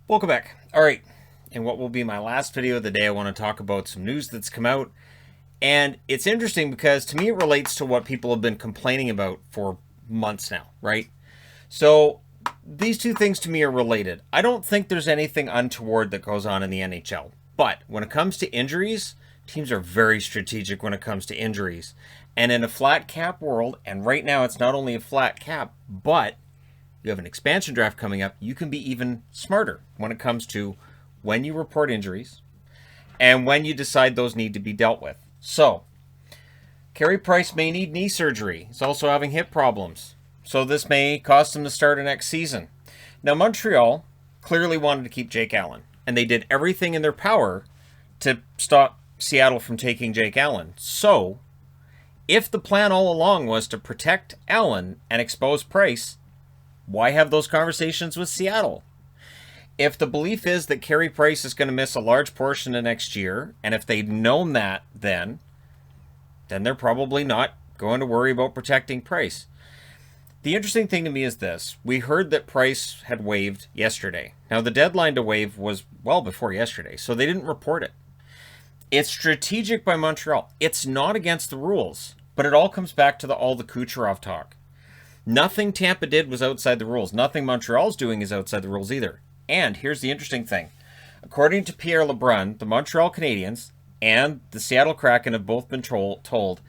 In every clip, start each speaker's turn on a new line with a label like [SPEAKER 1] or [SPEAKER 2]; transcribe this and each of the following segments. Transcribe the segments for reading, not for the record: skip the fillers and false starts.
[SPEAKER 1] Welcome back. All right, in what will be my last video of the day, I want to talk about some news that's come out. And it's interesting because to me it relates to what people have been complaining about for months now, right? So these two things to me are related. I don't think there's anything untoward that goes on in the NHL. But when it comes to injuries, teams are very strategic when it comes to injuries. And in a flat cap world, and right now it's not only a flat cap, but you have an expansion draft coming up, you can be even smarter when it comes to when you report injuries and when you decide those need to be dealt with. So, Carey Price may need knee surgery. He's also having hip problems. So this may cost him to start a next season. Now, Montreal clearly wanted to keep Jake Allen, and they did everything in their power to stop Seattle from taking Jake Allen. So, if the plan all along was to protect Allen and expose Price, why have those conversations with Seattle? If the belief is that Carey Price is going to miss a large portion of next year, and if they'd known that then they're probably not going to worry about protecting Price. The interesting thing to me is this. We heard that Price had waived yesterday. Now, the deadline to waive was well before yesterday, so they didn't report it. It's strategic by Montreal. It's not against the rules, but it all comes back to all the Kucherov talk. Nothing Tampa did was outside the rules. Nothing Montreal's doing is outside the rules either. And here's the interesting thing. According to Pierre LeBrun, the Montreal Canadiens and the Seattle Kraken have both been told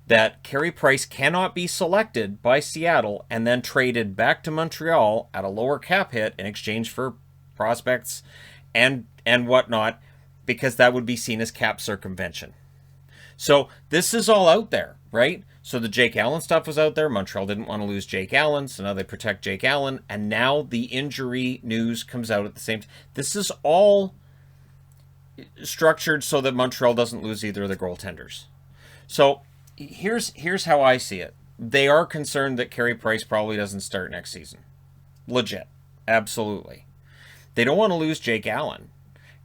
[SPEAKER 1] that Carey Price cannot be selected by Seattle and then traded back to Montreal at a lower cap hit in exchange for prospects and whatnot, because that would be seen as cap circumvention. So this is all out there, right? So the Jake Allen stuff was out there. Montreal didn't want to lose Jake Allen, so now they protect Jake Allen. And now the injury news comes out at the same time. This is all structured so that Montreal doesn't lose either of the goaltenders. So here's how I see it. They are concerned that Carey Price probably doesn't start next season. Legit. Absolutely. They don't want to lose Jake Allen.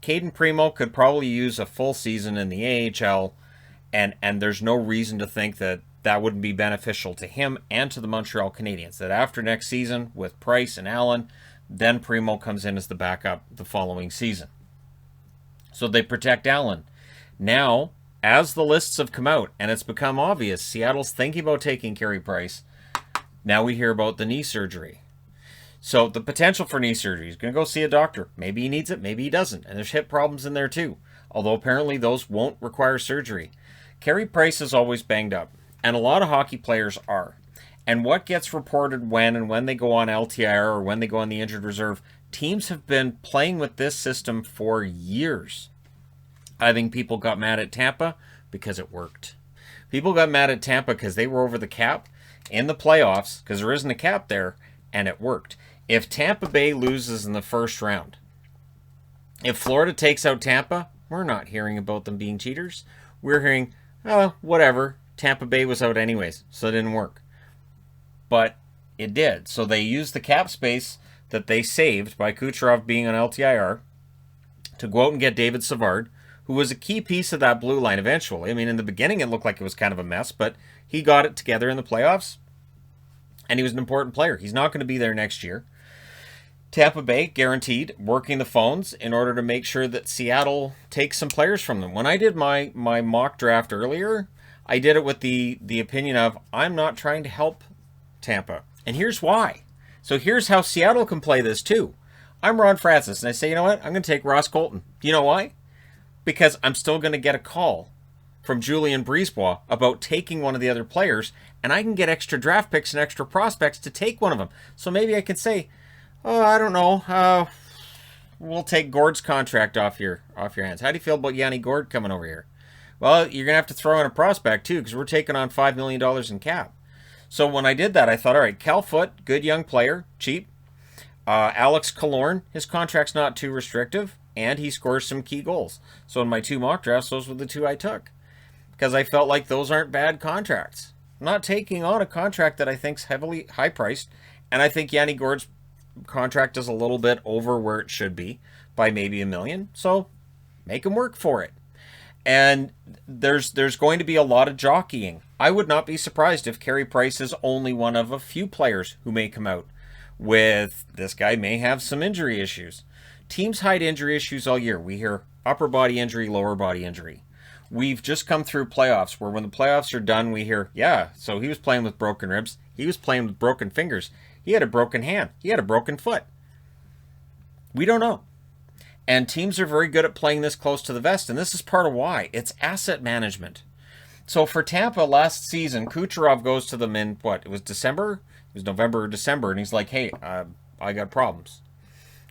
[SPEAKER 1] Caden Primo could probably use a full season in the AHL, and there's no reason to think that wouldn't be beneficial to him and to the Montreal Canadiens. That after next season, with Price and Allen, then Primo comes in as the backup the following season. So they protect Allen. Now, as the lists have come out, and it's become obvious, Seattle's thinking about taking Carey Price. Now we hear about the knee surgery. So the potential for knee surgery. He's going to go see a doctor. Maybe he needs it, maybe he doesn't. And there's hip problems in there too. Although apparently those won't require surgery. Carey Price is always banged up. And a lot of hockey players are. And what gets reported when they go on LTIR or when they go on the injured reserve, teams have been playing with this system for years. I think people got mad at Tampa because it worked. People got mad at Tampa because they were over the cap in the playoffs, because there isn't a cap there, and it worked. If Tampa Bay loses in the first round, if Florida takes out Tampa, we're not hearing about them being cheaters. We're hearing, oh, whatever. Tampa Bay was out anyways, so it didn't work. But it did. So they used the cap space that they saved by Kucherov being on LTIR to go out and get David Savard, who was a key piece of that blue line eventually. I mean, in the beginning it looked like it was kind of a mess, but he got it together in the playoffs, and he was an important player. He's not going to be there next year. Tampa Bay, guaranteed, working the phones in order to make sure that Seattle takes some players from them. When I did my mock draft earlier, I did it with the opinion of, I'm not trying to help Tampa. And here's why. So here's how Seattle can play this too. I'm Ron Francis, and I say, you know what? I'm going to take Ross Colton. You know why? Because I'm still going to get a call from Julien Brisebois about taking one of the other players, and I can get extra draft picks and extra prospects to take one of them. So maybe I can say, oh, I don't know, we'll take Gord's contract off your hands. How do you feel about Yanni Gord coming over here? Well, you're going to have to throw in a prospect too, because we're taking on $5 million in cap. So when I did that, I thought, all right, Cal Foote, good young player, cheap. Alex Killorn, his contract's not too restrictive, and he scores some key goals. So in my two mock drafts, those were the two I took, because I felt like those aren't bad contracts. I'm not taking on a contract that I think's heavily high-priced, and I think Yanni Gord's contract is a little bit over where it should be by maybe $1 million. So make him work for it. And there's going to be a lot of jockeying. I would not be surprised if Carey Price is only one of a few players who may come out with this guy may have some injury issues. Teams hide injury issues all year. We hear upper body injury, lower body injury. We've just come through playoffs where when the playoffs are done, we hear, yeah, so he was playing with broken ribs. He was playing with broken fingers. He had a broken hand. He had a broken foot. We don't know. And teams are very good at playing this close to the vest, and this is part of why. It's asset management. So for Tampa last season, Kucherov goes to them in, what, it was December? It was November or December, and he's like, hey, I got problems.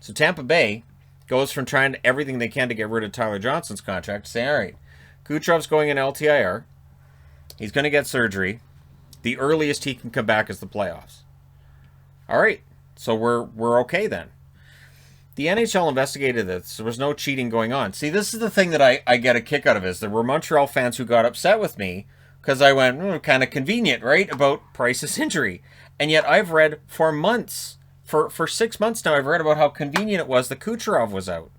[SPEAKER 1] So Tampa Bay goes from trying everything they can to get rid of Tyler Johnson's contract to say, all right, Kucherov's going in LTIR. He's going to get surgery. The earliest he can come back is the playoffs. All right, so we're okay then. The NHL investigated this. There was no cheating going on. See, this is the thing that I get a kick out of is there were Montreal fans who got upset with me because I went, kind of convenient, right, about Price's injury. And yet I've read for months, for 6 months now, I've read about how convenient it was that Kucherov was out.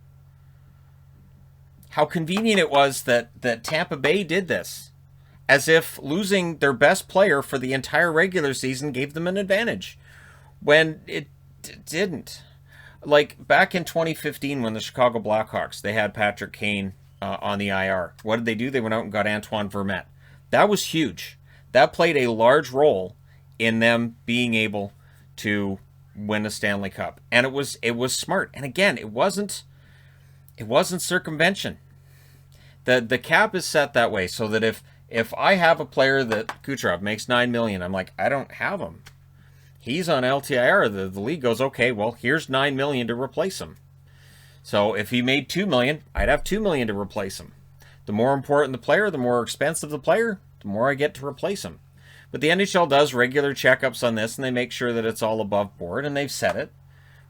[SPEAKER 1] How convenient it was that Tampa Bay did this. As if losing their best player for the entire regular season gave them an advantage. When it didn't. Like, back in 2015 when the Chicago Blackhawks, they had Patrick Kane on the IR. What did they do? They went out and got Antoine Vermette. That was huge. That played a large role in them being able to win a Stanley Cup. And it was smart. And again, it wasn't circumvention. The cap is set that way so that if I have a player that Kucherov makes $9 million, I'm like, I don't have him. He's on LTIR. The league goes, okay, well, here's $9 million to replace him. So if he made $2 million, I'd have $2 million to replace him. The more important the player, the more expensive the player, the more I get to replace him. But the NHL does regular checkups on this, and they make sure that it's all above board, and they've said it.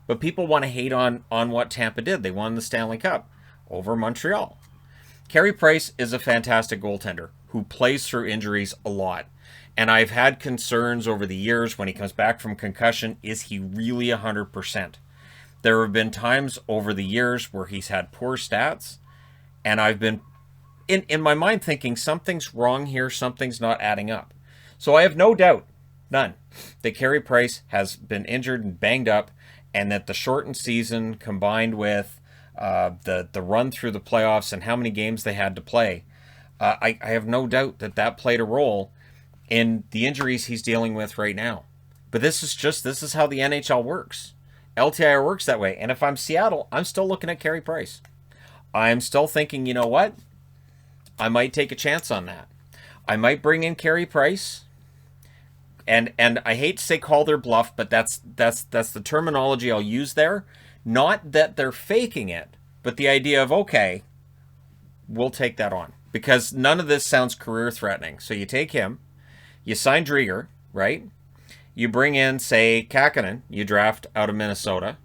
[SPEAKER 1] But people want to hate on what Tampa did. They won the Stanley Cup over Montreal. Carey Price is a fantastic goaltender who plays through injuries a lot. And I've had concerns over the years when he comes back from concussion, is he really 100%? There have been times over the years where he's had poor stats, and I've been, in my mind, thinking something's wrong here, something's not adding up. So I have no doubt, none, that Carey Price has been injured and banged up, and that the shortened season combined with the run through the playoffs and how many games they had to play, I have no doubt that played a role in the injuries he's dealing with right now. But this is how the NHL works. LTIR works that way. And if I'm Seattle, I'm still looking at Carey Price. I'm still thinking, you know what? I might take a chance on that. I might bring in Carey Price. And I hate to say call their bluff, but that's the terminology I'll use there. Not that they're faking it, but the idea of, okay, we'll take that on. Because none of this sounds career threatening. So you take him. You sign Drieger, right? You bring in, say, Kakkonen, you draft out of Minnesota.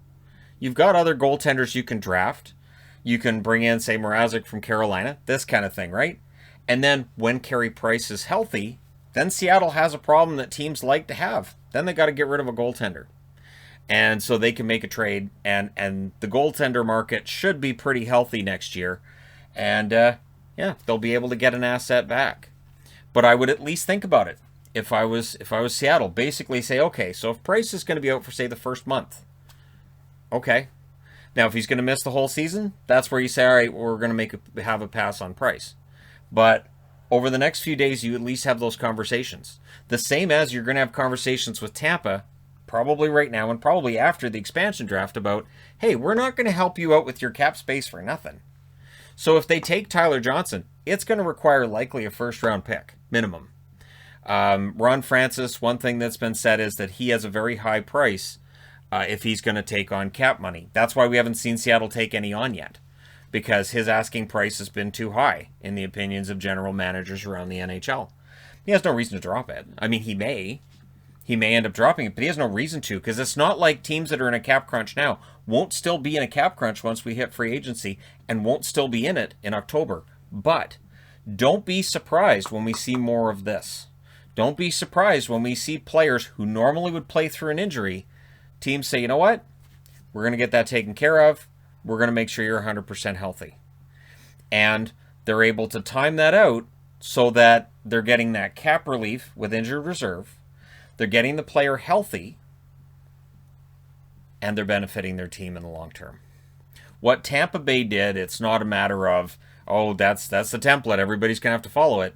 [SPEAKER 1] You've got other goaltenders you can draft. You can bring in, say, Mrazek from Carolina, this kind of thing, right? And then when Carey Price is healthy, then Seattle has a problem that teams like to have. Then they got to get rid of a goaltender. And so they can make a trade, and the goaltender market should be pretty healthy next year. And, yeah, they'll be able to get an asset back. But I would at least think about it. If I was Seattle, basically say, okay, so if Price is going to be out for, say, the first month, okay. Now, if he's going to miss the whole season, that's where you say, all right, we're going to have a pass on Price. But over the next few days, you at least have those conversations. The same as you're going to have conversations with Tampa, probably right now and probably after the expansion draft about, hey, we're not going to help you out with your cap space for nothing. So if they take Tyler Johnson, it's going to require likely a first-round pick, minimum. Ron Francis, one thing that's been said is that he has a very high price if he's going to take on cap money. That's why we haven't seen Seattle take any on yet, because his asking price has been too high in the opinions of general managers around the NHL. He has no reason to drop it. I mean, he may end up dropping it, but he has no reason to, because it's not like teams that are in a cap crunch now won't still be in a cap crunch once we hit free agency and won't still be in it in October. But don't be surprised when we see more of this. Don't be surprised when we see players who normally would play through an injury, teams say, you know what? We're going to get that taken care of. We're going to make sure you're 100% healthy. And they're able to time that out so that they're getting that cap relief with injured reserve. They're getting the player healthy. and they're benefiting their team in the long term. What Tampa Bay did, it's not a matter of, oh, that's the template, everybody's going to have to follow it.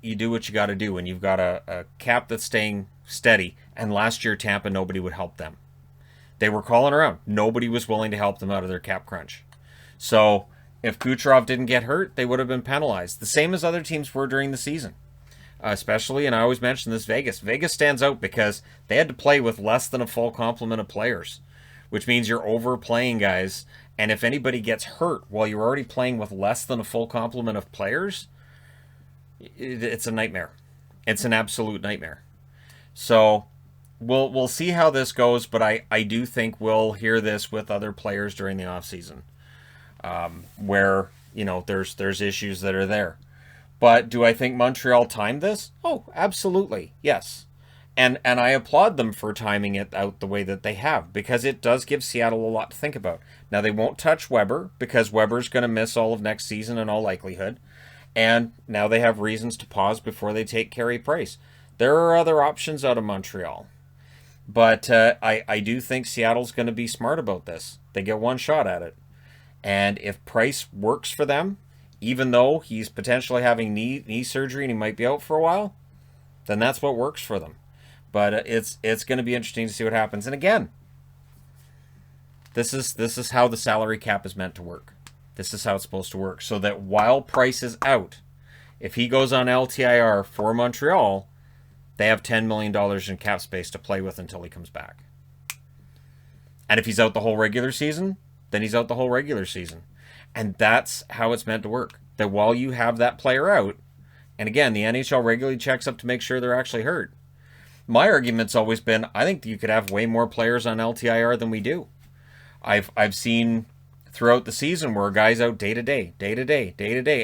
[SPEAKER 1] You do what you got to do, and you've got a cap that's staying steady. And last year, Tampa, nobody would help them. They were calling around. Nobody was willing to help them out of their cap crunch. So if Kucherov didn't get hurt, they would have been penalized. The same as other teams were during the season. Especially, and I always mention this, Vegas. Vegas stands out because they had to play with less than a full complement of players, which means you're overplaying guys. And if anybody gets hurt while you're already playing with less than a full complement of players, it's a nightmare. It's an absolute nightmare. So we'll see how this goes, but I do think we'll hear this with other players during the offseason, where, you know, there's issues that are there. But do I think Montreal timed this? Oh, absolutely, yes. And I applaud them for timing it out the way that they have, because it does give Seattle a lot to think about. Now, they won't touch Weber, because Weber's going to miss all of next season in all likelihood. And now they have reasons to pause before they take Carey Price. There are other options out of Montreal. But I do think Seattle's going to be smart about this. They get one shot at it. And if Price works for them, even though he's potentially having knee surgery and he might be out for a while, then that's what works for them. But it's going to be interesting to see what happens. And again, this is how the salary cap is meant to work. This is how it's supposed to work. So that while Price is out, if he goes on LTIR for Montreal, they have $10 million in cap space to play with until he comes back. And if he's out the whole regular season, then he's out the whole regular season. And that's how it's meant to work. That while you have that player out, and again, the NHL regularly checks up to make sure they're actually hurt. My argument's always been, I think you could have way more players on LTIR than we do. I've seen throughout the season where a guy's out day to day,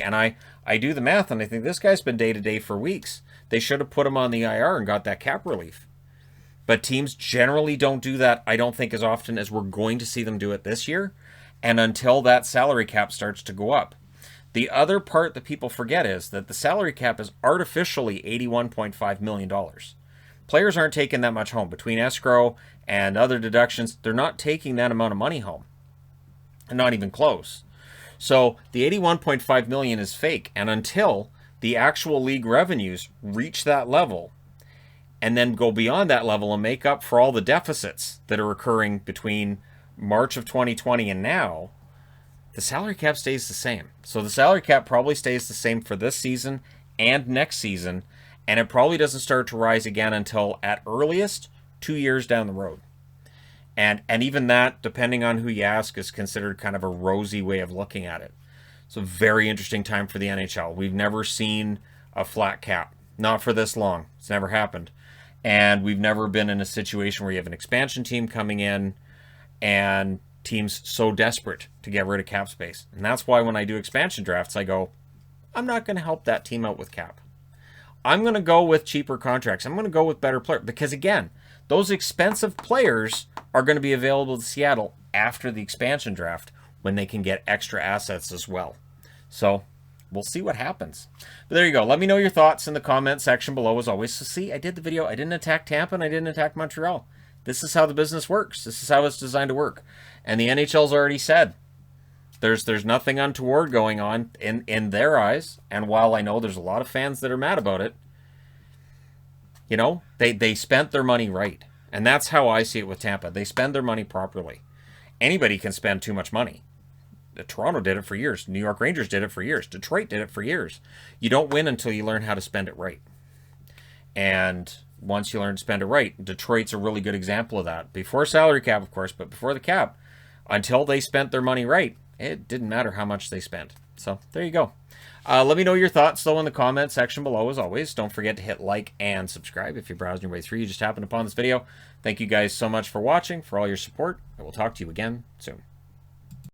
[SPEAKER 1] and I do the math, and I think this guy's been day to day for weeks. They should have put him on the IR and got that cap relief. But teams generally don't do that, I don't think, as often as we're going to see them do it this year, and until that salary cap starts to go up. The other part that people forget is that the salary cap is artificially $81.5 million. Players aren't taking that much home. Between escrow and other deductions, they're not taking that amount of money home. And not even close. So the $81.5 million is fake. And until the actual league revenues reach that level, and then go beyond that level and make up for all the deficits that are occurring between March of 2020 and now, the salary cap stays the same. So the salary cap probably stays the same for this season and next season, and it probably doesn't start to rise again until, at earliest, 2 years down the road. And even that, depending on who you ask, is considered kind of a rosy way of looking at it. It's a very interesting time for the NHL. We've never seen a flat cap. Not for this long. It's never happened. And we've never been in a situation where you have an expansion team coming in and teams so desperate to get rid of cap space. And that's why when I do expansion drafts, I go, I'm not going to help that team out with cap. I'm going to go with cheaper contracts. I'm going to go with better players. Because again, those expensive players are going to be available to Seattle after the expansion draft when they can get extra assets as well. So we'll see what happens. But there you go. Let me know your thoughts in the comment section below as always. So see, I did the video. I didn't attack Tampa and I didn't attack Montreal. This is how the business works. This is how it's designed to work. And the NHL's already said there's nothing untoward going on in their eyes. And while I know there's a lot of fans that are mad about it, you know, they spent their money right. And that's how I see it with Tampa. They spend their money properly. Anybody can spend too much money. Toronto did it for years. New York Rangers did it for years. Detroit did it for years. You don't win until you learn how to spend it right. And once you learn to spend it right, Detroit's a really good example of that. Before salary cap, of course, but before the cap, until they spent their money right, it didn't matter how much they spent. So there you go. Let me know your thoughts, though, in the comment section below, as always. Don't forget to hit like and subscribe if you're browsing your way through. You just happened upon this video. Thank you guys so much for watching, for all your support. I will talk to you again soon.